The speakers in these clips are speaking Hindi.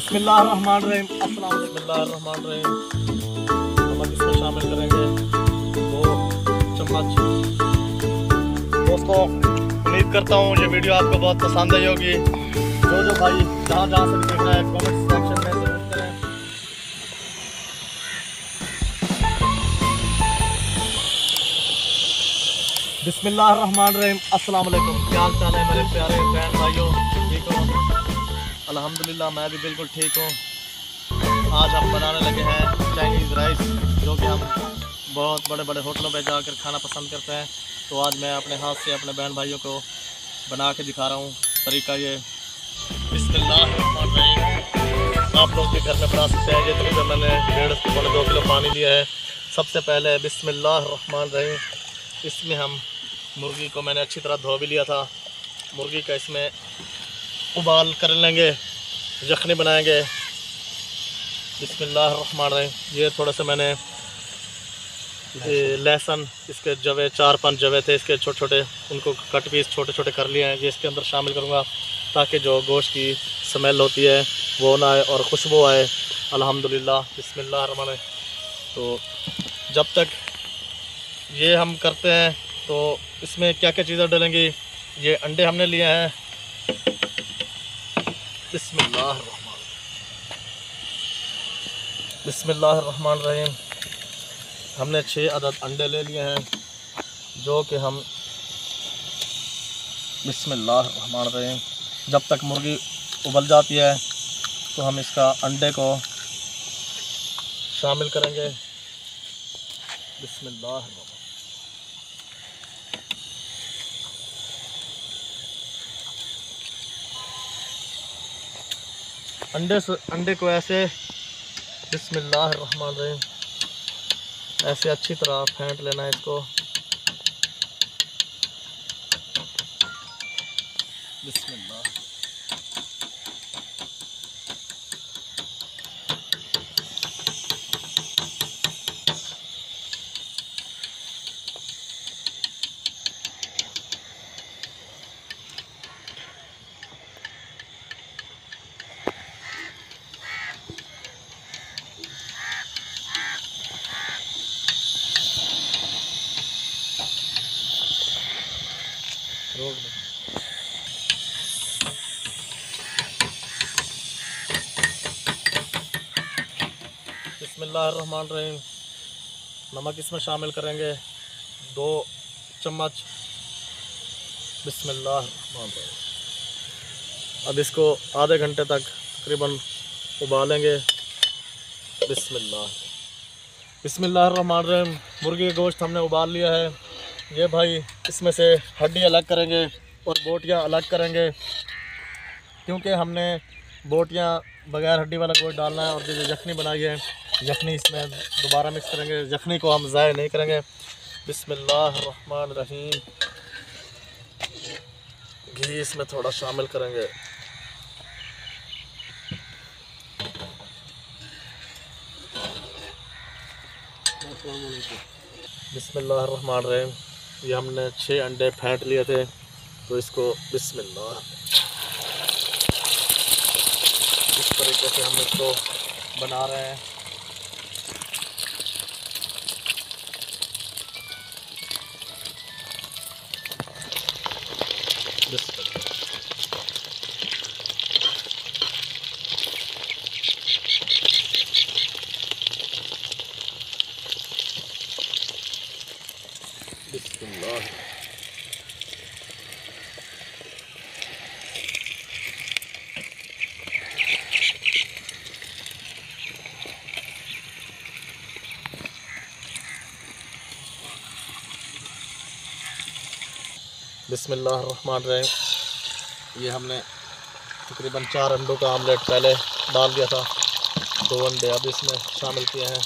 बिस्मिल्लाहिर्रहमानिर्रहीम। बिस्मिल्लाहिर्रहमानिर्रहीम। नमक इसमें शामिल करेंगे 2 चम्मच। दोस्तों, उम्मीद करता हूँ ये वीडियो आपको बहुत पसंद आई होगी। जो भाई जहाँ जहाँ से भी देख रहा है कमेंट सेक्शन में ज़रूर करें। बिस्मिल्लाहिर्रहमानिर्रहीम। अस्सलाम वालेकुम। क्या हाल चाल है मेरे प्यारे बहन भाइयों? ठीक हो? अल्हम्दुलिल्लाह, मैं भी बिल्कुल ठीक हूँ। आज हम बनाने लगे हैं चाइनीज़ राइस, जो कि हम बहुत बड़े बड़े होटलों पे जाकर खाना पसंद करते हैं। तो आज मैं अपने हाथ से अपने बहन भाइयों को बना के दिखा रहा हूँ। तरीका ये बिस्मिल्लाहिर्रहमानिर्रहीम। आप लोग भी घर में बना सकते हैं। ये तरीका मैंने 1.5 किलो पानी लिया है। सबसे पहले बिस्मिल्लाहिर्रहमानिर्रहीम, इसमें हम मुर्गी को मैंने अच्छी तरह धो भी लिया था। मुर्गी का इसमें उबाल कर लेंगे, यखनी बनाएंगे। बिस्मिल्लाहिर्रहमानिर्रहीम। ये थोड़ा सा मैंने लहसुन, इसके जवे 4-5 जवे थे इसके छोटे छोटे, उनको कट पीस छोटे छोटे कर लिए हैं। ये इसके अंदर शामिल करूँगा ताकि जो गोश्त की स्मेल होती है वो ना आए और खुशबू आए। अल्हम्दुलिल्लाह। बिस्मिल्लाहिर्रहमानिर्रहीम। तो जब तक ये हम करते हैं तो इसमें क्या क्या चीज़ें डालेंगी। ये अंडे हमने लिए हैं। बिस्मिल्लाहिर्रहमानिर्रहीम। हमने 6 अदद अंडे ले लिए हैं, जो कि हम बिस्मिल्लाहिर्रहमानिर्रहीम, जब तक मुर्गी उबल जाती है तो हम इसका अंडे को शामिल करेंगे। बिस्मिल्लाहिर्रहमानिर्रहीम। अंडे को ऐसे बिस्मिल्लाहिर्रहमानिर्रहीम ऐसे अच्छी तरह फेंट लेना है इसको। बिस्मिल्लाह। रोक दो। बिस्मिल्लाहिर्रहमानिर्रहीम। नमक इसमें शामिल करेंगे 2 चम्मच। बिस्मिल्लाहिर्रहमानिर्रहीम। अब इसको आधे घंटे तक तकरीबन उबालेंगे। बिस्मिल्लाहिर्रहमानिर्रहीम। मुर्गी का गोश्त हमने उबाल लिया है। ये भाई इसमें से हड्डी अलग करेंगे और बोटियाँ अलग करेंगे, क्योंकि हमने बोटियाँ बगैर हड्डी वाला गोश्त डालना है। और जो यखनी बनाई है, यखनी इसमें दोबारा मिक्स करेंगे। यखनी को हम ज़ाय नहीं करेंगे। बिस्मिल्लाहिर्रहमानिर्रहीम। घी इसमें थोड़ा शामिल करेंगे। बिस्मिल्लाहिर्रहमानिर्रहीम। ये हमने 6 अंडे फेंट लिए थे, तो इसको बिस्मिल्लाह इस तरीके से हम इसको बना रहे हैं। बिस्मिल्लाह। बिस्मिल्लाहिर्रहमानिर्रहीम। ये हमने तकरीबन 4 अंडों का आमलेट पहले डाल दिया था। 2 अंडे अब इसमें शामिल किए हैं।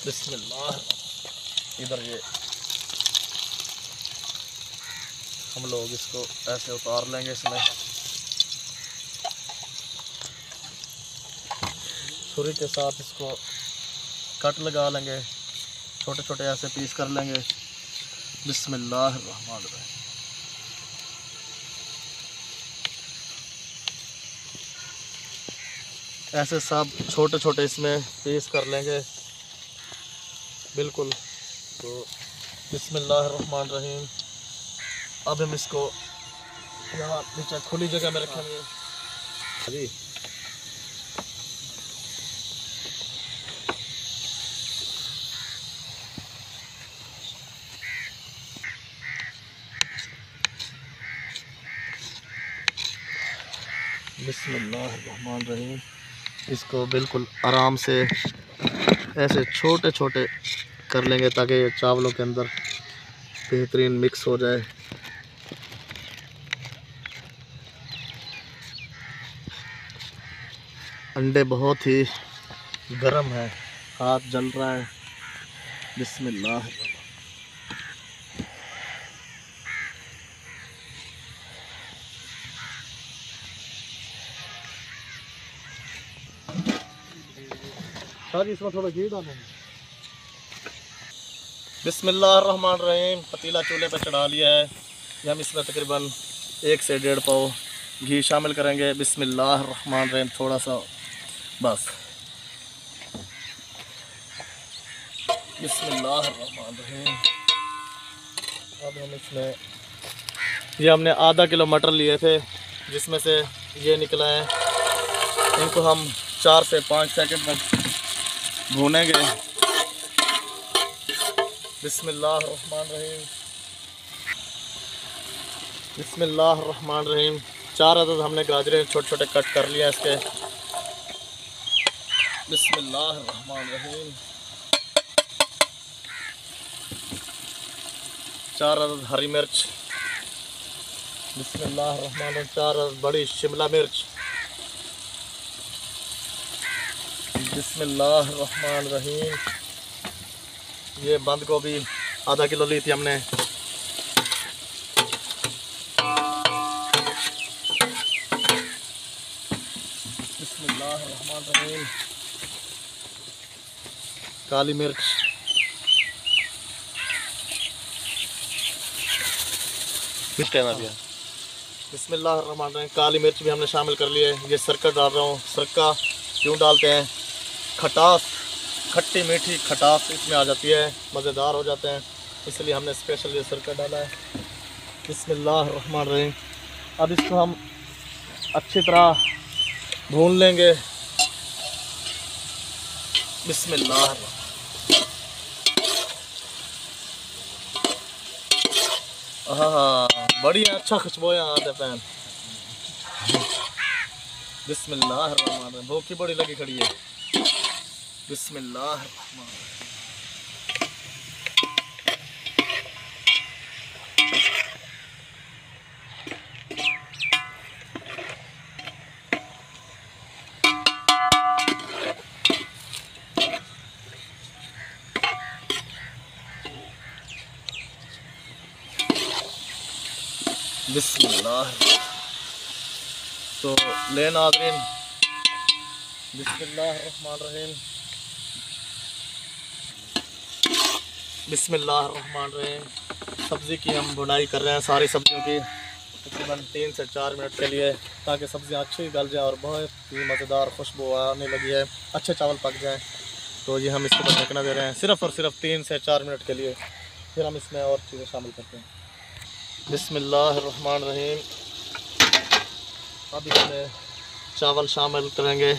बिस्मिल्लाह। इधर ये हम लोग इसको ऐसे उतार लेंगे। इसमें छुरी के साथ इसको कट लगा लेंगे, छोटे छोटे ऐसे पीस कर लेंगे। बिस्मिल्लाहिर्रहमानिर्रहीम। ऐसे सब छोटे छोटे इसमें पीस कर लेंगे बिल्कुल। तो बिस्मिल्लाहिर्रहमानिर्रहीम। अब हम इसको यहाँ नीचे खुली जगह में रखेंगे जी। बिस्मिल्लाहिर्रहमानिर्रहीम। इसको बिल्कुल आराम से ऐसे छोटे छोटे कर लेंगे ताकि ये चावलों के अंदर बेहतरीन मिक्स हो जाए। अंडे बहुत ही गर्म है, हाथ जल रहा है। बिस्मिल्लाह। शादी इसमें थोड़ा घी डालेंगे। बिस्मिल्लाहिर्रहमानिर्रहीम। पतीला चूल्हे पर चढ़ा लिया है। ये हम इसमें तकरीबन 1 से 1.5 पाव घी शामिल करेंगे। बिस्मिल्लाहिर्रहमानिर्रहीम। थोड़ा सा बस। बिस्मिल्लाहिर्रहमानिर्रहीम। अब हम इसमें ये हमने आधा किलो मटर लिए थे जिसमें से ये निकला है। इनको हम 4 से 5 सेकंड तक भूनेंगे। बिस्मिल्लाहिर्रहमानिर्रहीम। बिस्मिल्लाहिर्रहमानिर्रहीम। 4 अदद हमने गाजरें छोटे छोटे कट कर लिया इसके। बिस्मिल्लाहिर्रहमानिर्रहीम। 4 अदद हरी मिर्च। बिस्मिल्लाहिर्रहमानिर्रहीम। 4 अदद बड़ी शिमला मिर्च। बिस्मिल्लाहिर्रहमानिर्रहीम। ये बंद गोभी आधा किलो ली थी हमने। बिस्मिल्लाहिर्रहमानिर्रहीम। काली मिर्च। बिस्मिल्लाहिर्रहमानिर्रहीम। काली मिर्च भी हमने शामिल कर ली है। ये सिरका डाल रहा हूँ। सिरका क्यों डालते हैं? खटास, खट्टी मीठी खटास इसमें आ जाती है, मज़ेदार हो जाते हैं, इसलिए हमने स्पेशल ये सिरका डाला है। बिस्मिल्लाहिर्रहमानिर्रहीम। अब इसको हम अच्छी तरह भून लेंगे। बिस्मिल्लाह। हाँ, बढ़िया अच्छा खुशबू आते पैन। बिस्मिल्लाहिर्रहमानिर्रहीम। भूख की बड़ी लगी खड़ी है। बिस्मिल्लाहिर्रहमानिर्रहीम। बिस्मिल्लाह। तो ले नाज़रीन, बिस्मिल्लाहिर्रहमानिर्रहीम। बिस्मिल्लाहिर्रहमानिर्रहीम। सब्ज़ी की हम बुनाई कर रहे हैं सारी सब्जियों की तकरीबन 3 से 4 मिनट के लिए, ताकि सब्ज़ियाँ अच्छी गल जाए और बहुत ही मज़ेदार खुशबू आने लगी है, अच्छे चावल पक जाएँ। तो ये हम इसके ऊपर ढकना दे रहे हैं सिर्फ़ और सिर्फ 3 से 4 मिनट के लिए। फिर हम इसमें और चीज़ें शामिल करते हैं। बिस्मिल्लाहिर्रहमानिर्रहीम। अब इसमें चावल शामिल करेंगे।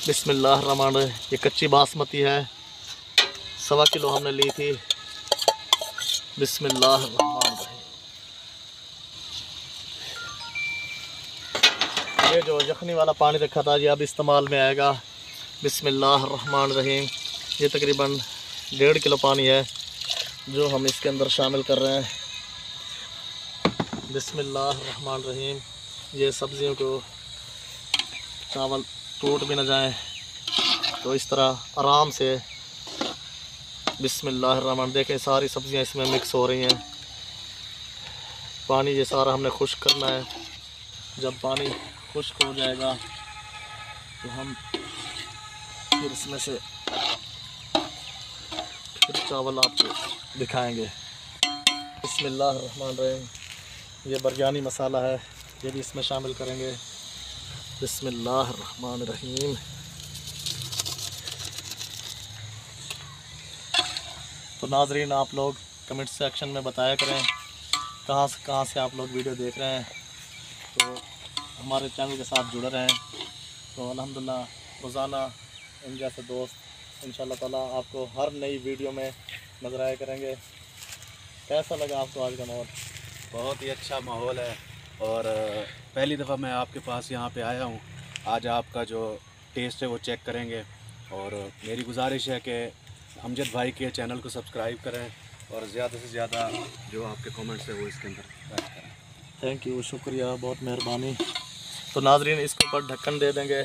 बिस्मिल्लाहिर्रहमानिर्रहीम। ये कच्ची बासमती है, 1.25 किलो हमने ली थी। बिस्मिल्लाहिर्रहमानिर्रहीम। ये जो यखनी वाला पानी रखा था ये अब इस्तेमाल में आएगा। बिस्मिल्लाहिर्रहमानिर्रहीम। ये तकरीबन 1.5 किलो पानी है जो हम इसके अंदर शामिल कर रहे हैं। बिस्मिल्लाहिर्रहमानिर्रहीम। ये सब्ज़ियों को चावल टूट भी ना जाए तो इस तरह आराम से बिस्मिल्लाहिर्रहमानिर्रहीम। देखें सारी सब्ज़ियाँ इसमें मिक्स हो रही हैं पानी ये सारा हमने खुश्क करना है। जब पानी खुश्क हो जाएगा तो हम फिर इसमें से फिर चावल आपको दिखाएंगे। बिस्मिल्लाहिर्रहमानिर्रहीम। ये बिरयानी मसाला है, ये भी इसमें शामिल करेंगे। बिस्मिल्लाहिर्रहमानिर्रहीम। तो नाजरीन, आप लोग कमेंट सेक्शन में बताया करें कहाँ से आप लोग वीडियो देख रहे हैं, तो हमारे चैनल के साथ जुड़े रहें। तो अल्हम्दुलिल्लाह रोज़ाना इन जैसे दोस्त इंशाअल्लाह ताला आपको हर नई वीडियो में नज़र आया करेंगे। कैसा लगा आपको आज का माहौल? बहुत ही अच्छा माहौल है और पहली दफ़ा मैं आपके पास यहाँ पे आया हूँ। आज आपका जो टेस्ट है वो चेक करेंगे और मेरी गुजारिश है कि अमजद भाई के चैनल को सब्सक्राइब करें और ज़्यादा से ज़्यादा जो आपके कमेंट्स है वो इसके अंदर दर्ज करें। थैंक यू, शुक्रिया, बहुत मेहरबानी। तो नाजरीन, इसके ऊपर ढक्कन दे देंगे।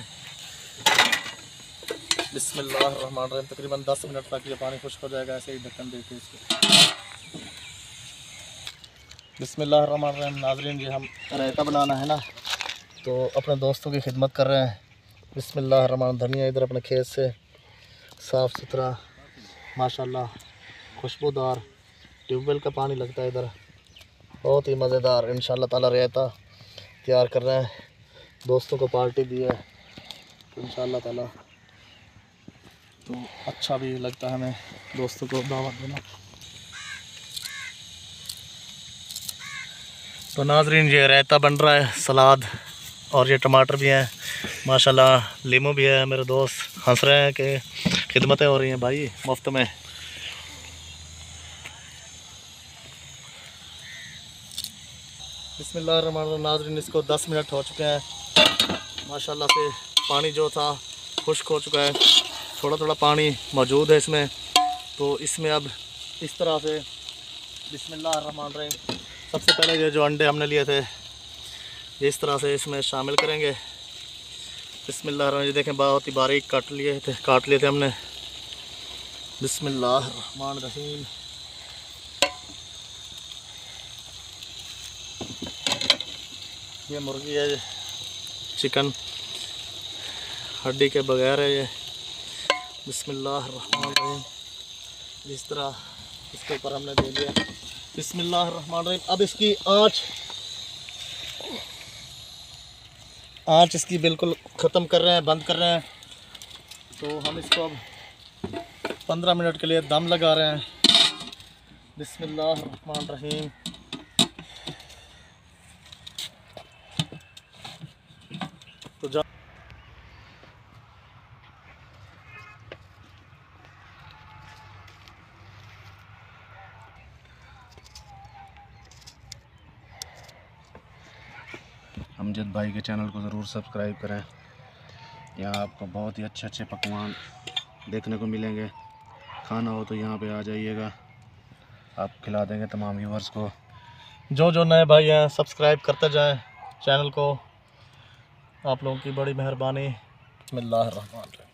बिस्मिल्लाहिर्रहमानिर्रहीम। तकरीबन 10 मिनट तक ये पानी खुश्क हो जाएगा, ऐसे ही ढक्कन देके इसको। बिस्मिल्लाहिर्रहमानिर्रहीम। नाजरीन, ये हम रायता बनाना है ना, तो अपने दोस्तों की खिदमत कर रहे हैं। बिस्मिल्लाहिर्रहमानिर्रहीम। धनिया इधर अपने खेत से साफ़ सुथरा माशाल्लाह खुशबूदार ट्यूबवेल का पानी लगता है इधर, बहुत ही मज़ेदार इंशाअल्लाह ताला रायता तैयार कर रहे हैं। दोस्तों को पार्टी दी है तो इंशाअल्लाह ताला तो अच्छा भी लगता है हमें दोस्तों को दावत देना। तो नाजरीन, ये रायता बन रहा है, सलाद और ये टमाटर भी हैं माशाल्लाह, लीमू भी है। मेरे दोस्त हंस रहे हैं कि खिदमतें हो रही हैं भाई मुफ्त में। बिस्मिल्लाहिर्रहमानिर्रहीम। नाज़रीन, इसको 10 मिनट हो चुके हैं माशाल्लाह से। पानी जो था खुश्क हो चुका है, थोड़ा थोड़ा पानी मौजूद है इसमें। तो इसमें अब इस तरह से बिस्मिल्लाहिर्रहमानिर्रहीम, सबसे पहले ये जो अंडे हमने लिए थे ये इस तरह से इसमें शामिल करेंगे। बिस्मिल्लाहिर्रहमानिर्रहीम। ये देखें, बहुत ही बारीक काट लिए थे हमने। बिस्मिल्लाहिर्रहमानिर्रहीम। ये मुर्गी है, चिकन हड्डी के बगैर है ये। बिस्मिल्लाहिर्रहमानिर्रहीम। इस तरह इसके ऊपर हमने दे दिया। बिस्मिल्लाहिर्रहमानिर्रहीम। अब इसकी आँच इसकी बिल्कुल ख़त्म कर रहे हैं, बंद कर रहे हैं। तो हम इसको अब 15 मिनट के लिए दम लगा रहे हैं। बिस्मिल्लाहिर्रहमानिर्रहीम। तो जा अमजद भाई के चैनल को ज़रूर सब्सक्राइब करें। यहाँ आपको बहुत ही अच्छे पकवान देखने को मिलेंगे। खाना हो तो यहाँ पे आ जाइएगा, आप खिला देंगे तमाम व्यूवर्स को। जो नए भाई हैं सब्सक्राइब करते जाएं चैनल को, आप लोगों की बड़ी मेहरबानी। बिस्मिल्लाहिर्रहमानिर्रहीम।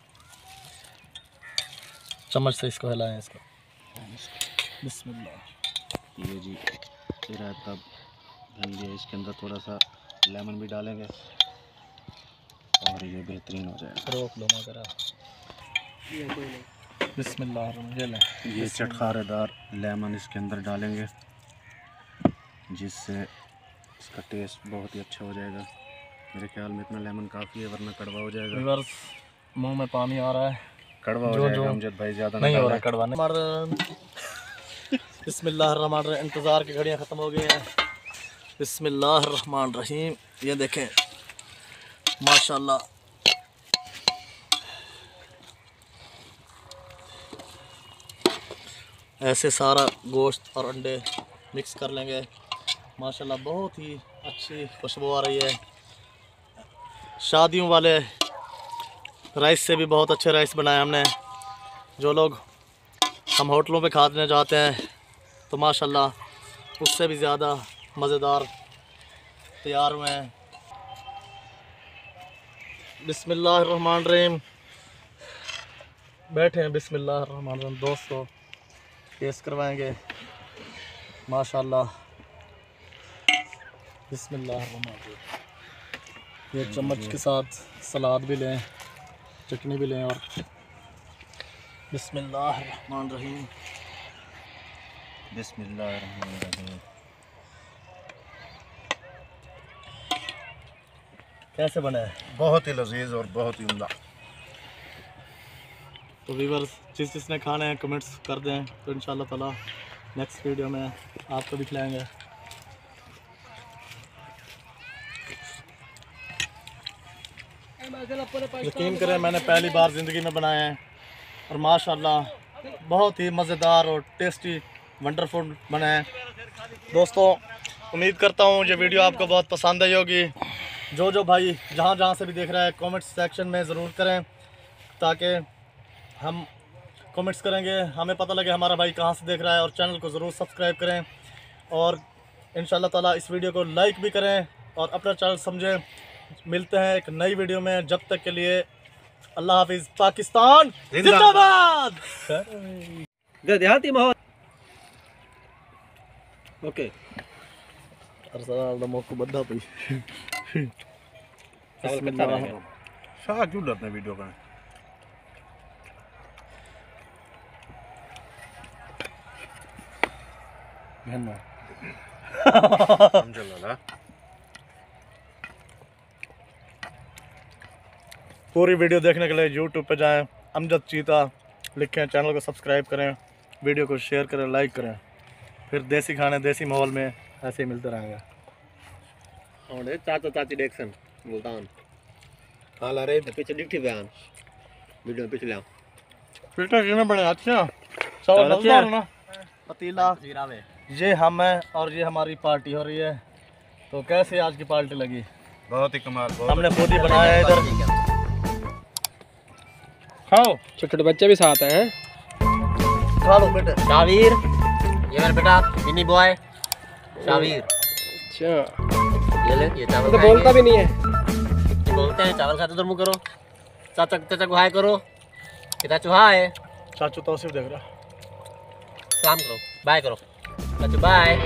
चम्मच से इसको हिलाएं इसको। बिस्मिल्लाह। ये जी रायता बन गया, इसके अंदर थोड़ा सा लेमन भी डालेंगे और ये बेहतरीन हो जाएगा। रोक लो मगर बिस्मिल्लाह। ये चटखारेदार लेमन इसके अंदर डालेंगे जिससे इसका टेस्ट बहुत ही अच्छा हो जाएगा। मेरे ख्याल में इतना लेमन काफ़ी है, वरना कड़वा हो जाएगा। मुंह में पानी आ रहा है, कड़वा हो जाएगा अमजद भाई, ज़्यादा नहीं हो रहा है कड़वा नहीं। बिस्मिल्लाहिर्रहमानिर्रहीम। इंतज़ार की घड़ियाँ ख़त्म हो गई हैं। बिस्मिल्लाहिर्रहमानिर्रहीम। ये देखें माशाल्लाह, ऐसे सारा गोश्त और अंडे मिक्स कर लेंगे माशाल्लाह। बहुत ही अच्छी खुशबू आ रही है। शादियों वाले राइस से भी बहुत अच्छे राइस बनाए हमने। जो लोग हम होटलों पे खाने जाते हैं तो माशाल्लाह उससे भी ज़्यादा मज़ेदार तैयार हुए हैं। बिस्मिल्लाहिर्रहमानिर्रहीम। बैठे हैं। बिस्मिल्लाहिर्रहमानिर्रहीम। दोस्तों टेस्ट करवाएंगे माशाल्लाह। बिस्मिल्लाहिर्रहमानिर्रहीम। ये चम्मच के साथ सलाद भी लें, चटनी भी लें और बिस्मिल्लाहिर्रहमानिर्रहीम। बिस्मिल्लाहिर्रहमानिर्रहीम। कैसे बना है? बहुत ही लजीज और बहुत ही उम्दा। तो व्यूअर्स जिसने खाने हैं कमेंट्स कर दें, तो इंशाल्लाह ताला नेक्स्ट वीडियो में आपको भी खिलाएंगे। यकीन करें मैंने पहली बार ज़िंदगी में बनाया है और माशाल्लाह बहुत ही मज़ेदार और टेस्टी वंडरफुल बना है। दोस्तों उम्मीद करता हूँ ये वीडियो आपको बहुत पसंद आई होगी। जो भाई जहाँ से भी देख रहा है कमेंट्स सेक्शन में ज़रूर करें, ताकि हम कमेंट्स करेंगे हमें पता लगे हमारा भाई कहाँ से देख रहा है। और चैनल को ज़रूर सब्सक्राइब करें और इंशाल्लाह ताला इस वीडियो को लाइक भी करें और अपना चैनल समझें। मिलते हैं एक नई वीडियो में, जब तक के लिए अल्लाह हाफिज़। पाकिस्तान जिंदाबाद। देहाती माहौल ओके मौका बद्दा पई शाह क्यों डरते हैं वीडियो का? पूरी वीडियो देखने के लिए YouTube पे जाएं, अमजद चीता लिखें, चैनल को सब्सक्राइब करें, वीडियो को शेयर करें, लाइक करें। फिर देसी खाने देसी माहौल में ऐसे ही मिलते रहेंगे। और चाचा चाची डेक्सन मुल्तान हाल आ रहे पीछे डिक्टी बयान वीडियो पिछले फिल्टर कितने बड़े अच्छा चावल ना पतीला। ये हम हैं और ये हमारी पार्टी हो रही है। तो कैसे आज की पार्टी लगी? बहुत ही कमाल। हमने खुद ही बनाया है इधर। खाओ, छोटे छोटे बच्चे भी साथ हैं। खा लो बेटे। शावीर ये मेरा बेटा मिनी बॉय शावीर। अच्छा ये ले ये चावल तो बोलता भी नहीं है। बोलते हैं चावल खाते तो मुँह करो। चाचा चाचा को हाय करो। चाचू हाय। चाचू तो सिर्फ देख रहा। सलाम करो, बाय करो। चाचू बाय।